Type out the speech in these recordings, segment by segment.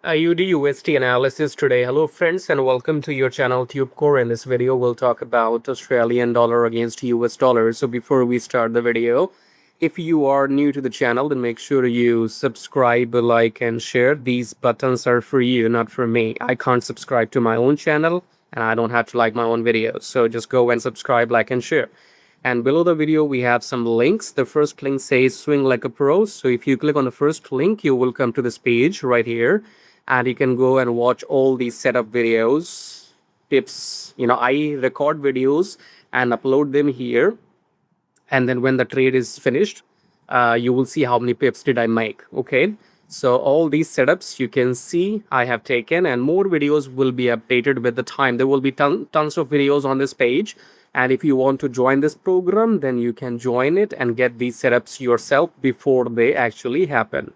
AUDUSD analysis today. Hello friends and welcome to your channel TubeCore. In this video we'll talk about Australian dollar against US dollar. So before we start the video, if you are new to the channel, then make sure you subscribe, like and share. These buttons are for you, not for me. I can't subscribe to my own channel and I don't have to like my own videos. So just go and subscribe, like and share. And below the video, we have some links. The first link says swing like a pro. So if you click on the first link, you will come to this page right here. And you can go and watch all these setup videos, tips. I record videos and upload them here. And then when the trade is finished, you will see how many pips did I make. Okay. So all these setups you can see I have taken, and more videos will be updated with the time. There will be tons of videos on this page. And if you want to join this program, then you can join it and get these setups yourself before they actually happen.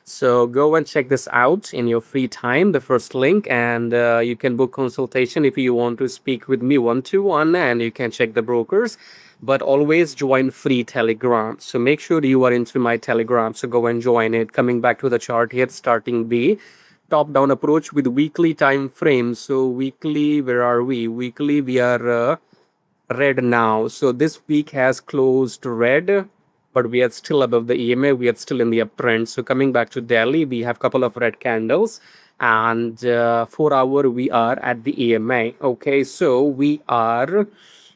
So go and check this out in your free time, the first link, and you can book consultation if you want to speak with me one-to-one, and you can check the brokers, but always join free Telegram. So make sure you are into my Telegram. So go and join it. Coming back to the chart here, starting the top-down approach with weekly time frame. So weekly, where are we? Weekly, we are red now. So this week has closed red, but we are still above the EMA. We are still in the uptrend. So coming back to daily, we have a couple of red candles, and 4 hour we are at the EMA. Okay, so we are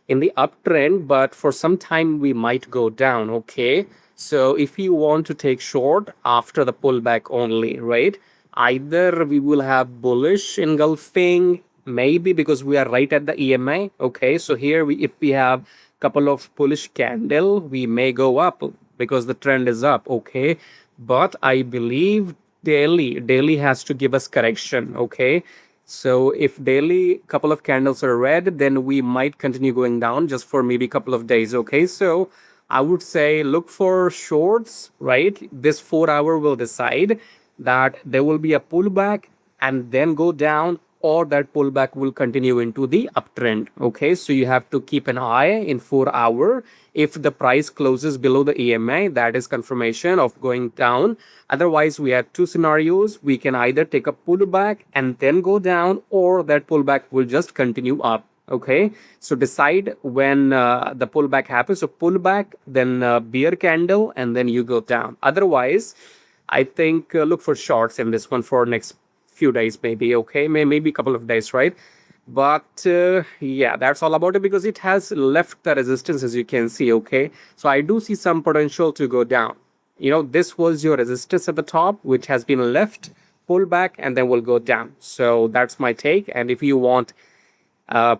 in the uptrend, but for some time we might go down. Okay, so if you want to take short after the pullback only, right? Either we will have bullish engulfing, maybe because we are right at the EMA. Okay, so here if we have couple of bullish candle, we may go up because the trend is up. Okay, but I believe daily has to give us correction. Okay, so if daily couple of candles are red, then we might continue going down just for maybe a couple of days. Okay, so I would say look for shorts, right? This 4 hour will decide that there will be a pullback and then go down, or that pullback will continue into the uptrend. Okay, so you have to keep an eye in 4 hour. If the price closes below the EMA, that is confirmation of going down. Otherwise, we have two scenarios. We can either take a pullback and then go down, or that pullback will just continue up. Okay, so decide when the pullback happens. So pullback, then bear candle, and then you go down. Otherwise, I think look for shorts in this one for next few days, maybe. Okay, maybe a couple of days, right? But yeah, that's all about it, because it has left the resistance, as you can see. Okay, so I do see some potential to go down. This was your resistance at the top, which has been left, pull back, and then will go down. So that's my take. And if you want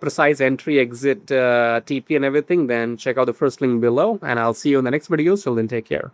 precise entry, exit, TP and everything, then check out the first link below, and I'll see you in the next video. So then take care.